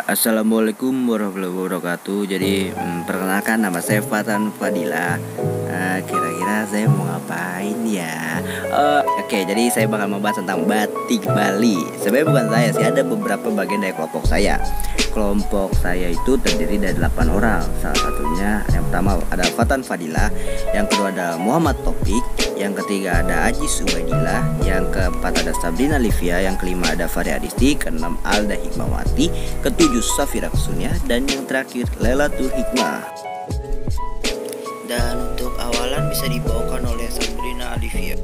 Assalamualaikum warahmatullahi wabarakatuh. Jadi perkenalkan, nama saya Fatan Fadila. Kira-kira saya mau ngapain ya? Oke, jadi saya bakal membahas tentang batik Bali. Sebenarnya bukan saya sih, ada beberapa bagian dari kelompok saya. Kelompok saya itu terdiri dari 8 orang. Salah satunya yang pertama ada Fatan Fadila, yang kedua ada Muhammad Topik, yang ketiga ada Ajis Ubaidillah, yang keempat ada Sabrina Livia, yang kelima ada Faria Adisti, keenam Alda Hikmawati, ketujuh Safira Kusunya, dan yang terakhir Lailatul Hikmah. Dan untuk awalan bisa dibawakan oleh Sabrina Olivia.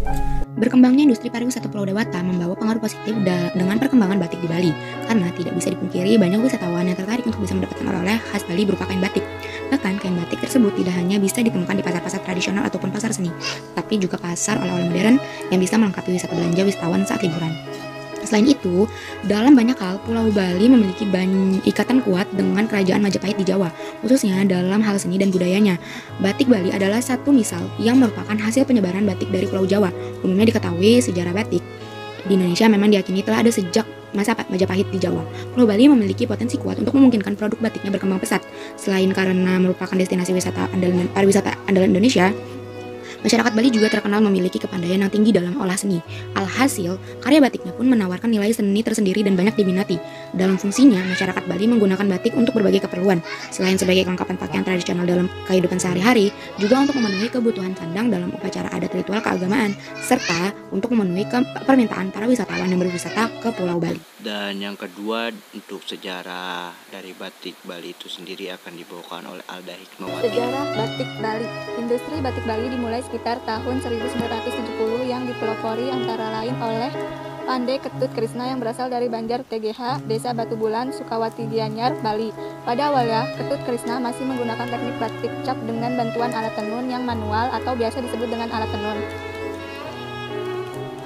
Berkembangnya industri pariwisata Pulau Dewata membawa pengaruh positif dengan perkembangan batik di Bali, karena tidak bisa dipungkiri banyak wisatawan yang tertarik untuk bisa mendapatkan oleh-oleh khas Bali berupa kain batik. Bahkan kain batik tersebut tidak hanya bisa ditemukan di pasar-pasar tradisional ataupun pasar seni, tapi juga pasar oleh-oleh modern yang bisa melengkapi wisata belanja wisatawan saat liburan. Selain itu, dalam banyak hal, Pulau Bali memiliki ikatan kuat dengan Kerajaan Majapahit di Jawa, khususnya dalam hal seni dan budayanya. Batik Bali adalah satu misal yang merupakan hasil penyebaran batik dari Pulau Jawa. Umumnya diketahui sejarah batik di Indonesia memang diyakini telah ada sejak masa Majapahit di Jawa. Pulau Bali memiliki potensi kuat untuk memungkinkan produk batiknya berkembang pesat. Selain karena merupakan destinasi pariwisata andalan Indonesia, masyarakat Bali juga terkenal memiliki kepandaian yang tinggi dalam olah seni. Alhasil, karya batiknya pun menawarkan nilai seni tersendiri dan banyak diminati. Dalam fungsinya, masyarakat Bali menggunakan batik untuk berbagai keperluan. Selain sebagai kelengkapan pakaian tradisional dalam kehidupan sehari-hari, juga untuk memenuhi kebutuhan sandang dalam upacara adat ritual keagamaan, serta untuk memenuhi permintaan para wisatawan yang berwisata ke Pulau Bali. Dan yang kedua, untuk sejarah dari batik Bali itu sendiri akan dibawakan oleh Alda Hikmawati. Sejarah batik Bali. Industri batik Bali dimulai sekitar tahun 1970 yang dipelopori antara lain oleh Pandai Ketut Krisna yang berasal dari Banjar TGH, Desa Batu Bulan, Sukawati Gianyar, Bali. Pada awalnya, Ketut Krisna masih menggunakan teknik batik cap dengan bantuan alat tenun yang manual atau biasa disebut dengan alat tenun.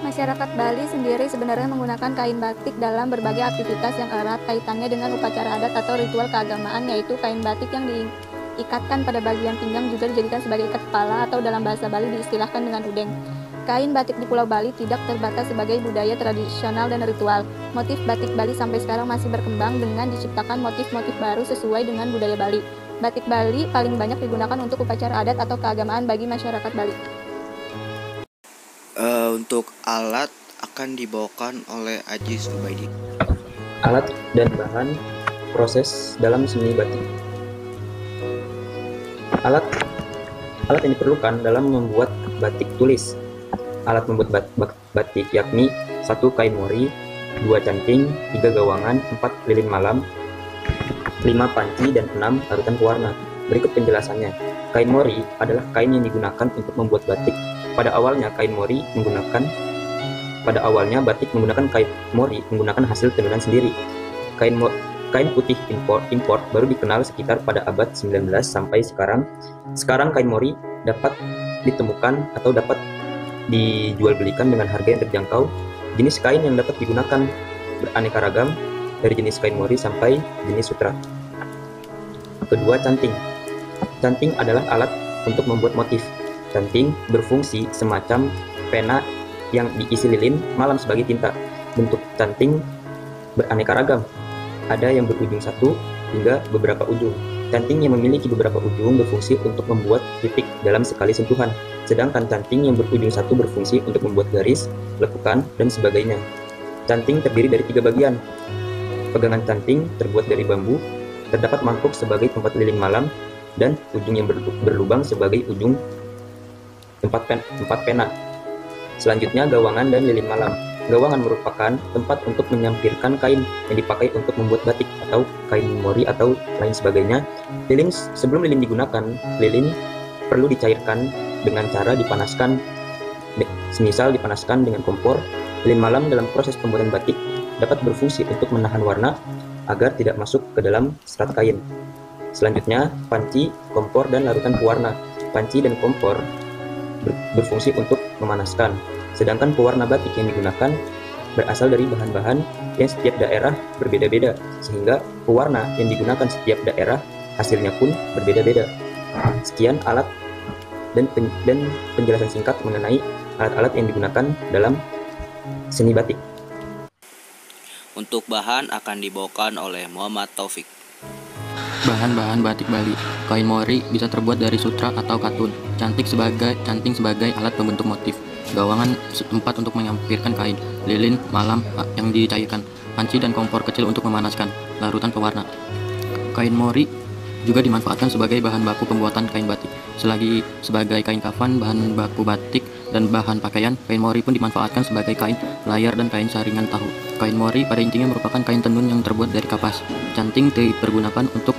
Masyarakat Bali sendiri sebenarnya menggunakan kain batik dalam berbagai aktivitas yang erat kaitannya dengan upacara adat atau ritual keagamaan, yaitu kain batik yang diikatkan pada bagian pinggang juga dijadikan sebagai ikat kepala atau dalam bahasa Bali diistilahkan dengan udeng. Kain batik di Pulau Bali tidak terbatas sebagai budaya tradisional dan ritual. Motif batik Bali sampai sekarang masih berkembang dengan diciptakan motif-motif baru sesuai dengan budaya Bali. Batik Bali paling banyak digunakan untuk upacara adat atau keagamaan bagi masyarakat Bali. Untuk alat akan dibawakan oleh Ajis Ubaidi. Alat dan bahan proses dalam seni batik. Alat yang diperlukan dalam membuat batik tulis. Alat membuat batik yakni 1 kain mori, 2 canting, 3 gawangan, 4 lilin malam, 5 panci, dan 6 larutan pewarna. Berikut penjelasannya. Kain mori adalah kain yang digunakan untuk membuat batik. Pada awalnya batik menggunakan kain mori menggunakan hasil tenunan sendiri. Kain putih import baru dikenal sekitar pada abad 19 sampai sekarang. Sekarang kain mori dapat ditemukan atau dapat dijual belikan dengan harga yang terjangkau. Jenis kain yang dapat digunakan beraneka ragam, dari jenis kain mori sampai jenis sutra. Kedua, canting. Canting adalah alat untuk membuat motif. Canting berfungsi semacam pena yang diisi lilin malam sebagai tinta. Bentuk canting beraneka ragam. Ada yang berujung satu hingga beberapa ujung. Canting yang memiliki beberapa ujung berfungsi untuk membuat titik dalam sekali sentuhan. Sedangkan canting yang berujung satu berfungsi untuk membuat garis, lekukan, dan sebagainya. Canting terdiri dari 3 bagian. Pegangan canting terbuat dari bambu. Terdapat mangkuk sebagai tempat lilin malam, dan ujung yang berlubang sebagai ujung tempat pena. Selanjutnya, gawangan dan lilin malam. Gawangan merupakan tempat untuk menyampirkan kain yang dipakai untuk membuat batik atau kain mori atau lain sebagainya. Sebelum lilin digunakan, lilin perlu dicairkan dengan cara dipanaskan, semisal dipanaskan dengan kompor. Lilin malam dalam proses pembuatan batik dapat berfungsi untuk menahan warna agar tidak masuk ke dalam serat kain. Selanjutnya, panci, kompor, dan larutan pewarna. Panci dan kompor berfungsi untuk memanaskan, sedangkan pewarna batik yang digunakan berasal dari bahan-bahan yang setiap daerah berbeda-beda, sehingga pewarna yang digunakan setiap daerah hasilnya pun berbeda-beda. Sekian alat dan penjelasan singkat mengenai alat-alat yang digunakan dalam seni batik. Untuk bahan akan dibawakan oleh Muhammad Taufik. Bahan-bahan batik Bali. Kain mori bisa terbuat dari sutra atau katun. Canting sebagai alat pembentuk motif. Gawangan tempat untuk menyampirkan kain. Lilin malam yang dicairkan. Panci dan kompor kecil untuk memanaskan. Larutan pewarna. Kain mori juga dimanfaatkan sebagai bahan baku pembuatan kain batik. Selagi sebagai kain kafan, bahan baku batik, dan bahan pakaian, kain mori pun dimanfaatkan sebagai kain layar dan kain saringan tahu. Kain mori pada intinya merupakan kain tenun yang terbuat dari kapas. Canting dipergunakan untuk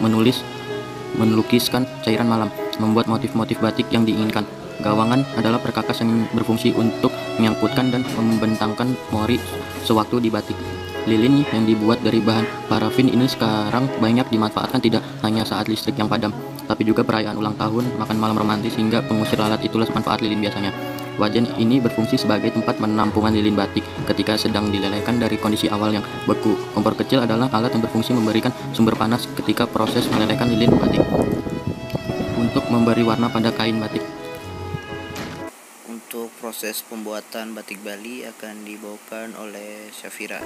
melukiskan cairan malam, membuat motif-motif batik yang diinginkan. Gawangan adalah perkakas yang berfungsi untuk menyangkutkan dan membentangkan mori sewaktu di batik. Lilin yang dibuat dari bahan parafin ini sekarang banyak dimanfaatkan tidak hanya saat listrik yang padam, tapi juga perayaan ulang tahun, makan malam romantis, hingga pengusir lalat. Itulah manfaat lilin biasanya. Wajan ini berfungsi sebagai tempat penampungan lilin batik ketika sedang dilelehkan dari kondisi awal yang beku. Kompor kecil adalah alat yang berfungsi memberikan sumber panas ketika proses melelehkan lilin batik untuk memberi warna pada kain batik. Untuk proses pembuatan batik Bali akan dibawakan oleh Syafira.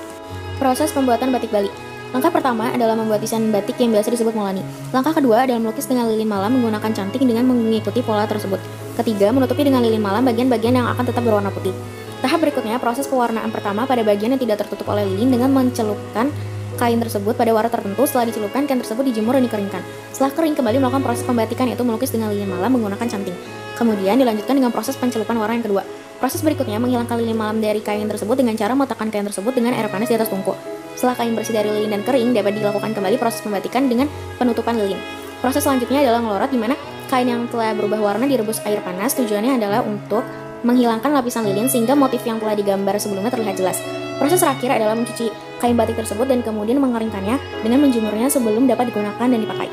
Proses pembuatan batik Bali. Langkah pertama adalah membuat desain batik yang biasa disebut Molani. Langkah kedua adalah melukis dengan lilin malam menggunakan canting dengan mengikuti pola tersebut. Ketiga, menutupi dengan lilin malam bagian-bagian yang akan tetap berwarna putih. Tahap berikutnya, proses pewarnaan pertama pada bagian yang tidak tertutup oleh lilin dengan mencelupkan kain tersebut pada warna tertentu. Setelah dicelupkan, kain tersebut dijemur dan dikeringkan. Setelah kering, kembali melakukan proses pembatikan, yaitu melukis dengan lilin malam menggunakan canting. Kemudian dilanjutkan dengan proses pencelupan warna yang kedua. Proses berikutnya menghilangkan lilin malam dari kain tersebut dengan cara meletakkan kain tersebut dengan air panas di atas tungku. Setelah kain bersih dari lilin dan kering, dapat dilakukan kembali proses pembatikan dengan penutupan lilin. Proses selanjutnya adalah ngelorot, di mana kain yang telah berubah warna direbus air panas. Tujuannya adalah untuk menghilangkan lapisan lilin sehingga motif yang telah digambar sebelumnya terlihat jelas. Proses terakhir adalah mencuci kain batik tersebut dan kemudian mengeringkannya dengan menjemurnya sebelum dapat digunakan dan dipakai.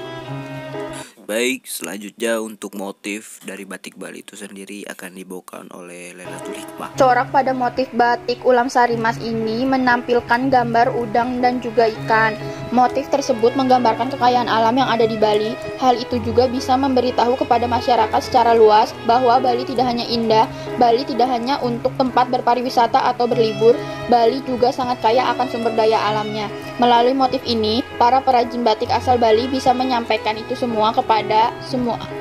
Baik, selanjutnya untuk motif dari batik Bali itu sendiri akan dibawakan oleh Lailatul Hikmah. Corak pada motif batik Ulam Sari Mas ini menampilkan gambar udang dan juga ikan. Motif tersebut menggambarkan kekayaan alam yang ada di Bali. Hal itu juga bisa memberitahu kepada masyarakat secara luas bahwa Bali tidak hanya indah, Bali tidak hanya untuk tempat berpariwisata atau berlibur, Bali juga sangat kaya akan sumber daya alamnya. Melalui motif ini, para perajin batik asal Bali bisa menyampaikan itu semua kepada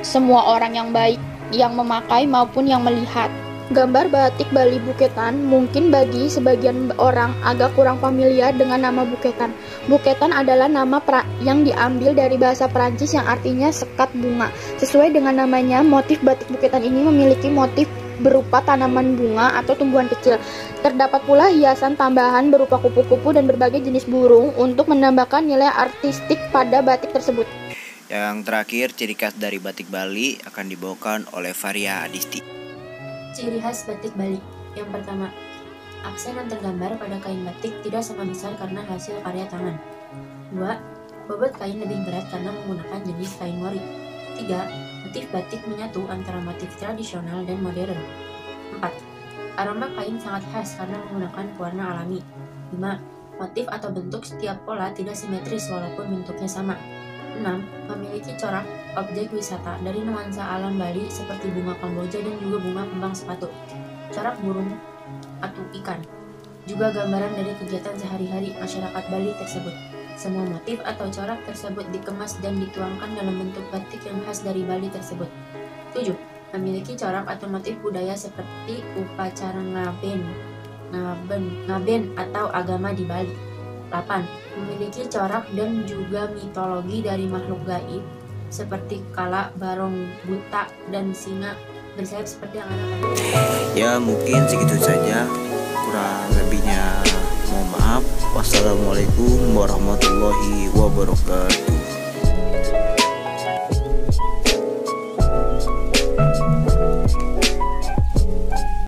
semua orang yang baik, yang memakai maupun yang melihat. Gambar batik Bali Buketan mungkin bagi sebagian orang agak kurang familiar dengan nama Buketan. Buketan adalah nama yang diambil dari bahasa Perancis yang artinya sekat bunga. Sesuai dengan namanya, motif batik Buketan ini memiliki motif berupa tanaman bunga atau tumbuhan kecil. Terdapat pula hiasan tambahan berupa kupu-kupu dan berbagai jenis burung untuk menambahkan nilai artistik pada batik tersebut. Yang terakhir, ciri khas dari batik Bali akan dibawakan oleh Faria Adisti. Ciri khas batik Bali. Yang pertama, aksen yang tergambar pada kain batik tidak sama besar karena hasil karya tangan. 2. Bobot kain lebih berat karena menggunakan jenis kain mori. 3. Motif batik menyatu antara motif tradisional dan modern. 4. Aroma kain sangat khas karena menggunakan pewarna alami. 5. Motif atau bentuk setiap pola tidak simetris walaupun bentuknya sama. 6. Memiliki corak objek wisata dari nuansa alam Bali seperti bunga kamboja dan juga bunga kembang sepatu, corak burung atau ikan, juga gambaran dari kegiatan sehari-hari masyarakat Bali tersebut. Semua motif atau corak tersebut dikemas dan dituangkan dalam bentuk batik yang khas dari Bali tersebut. 7. Memiliki corak atau motif budaya seperti upacara ngaben atau agama di Bali. 8. Memiliki corak dan juga mitologi dari makhluk gaib seperti kala, barong, buta, dan singa bersayap seperti yang ada pada. Ya, mungkin segitu saja. Kurang lebihnya mohon maaf. Wassalamualaikum warahmatullahi wabarakatuh.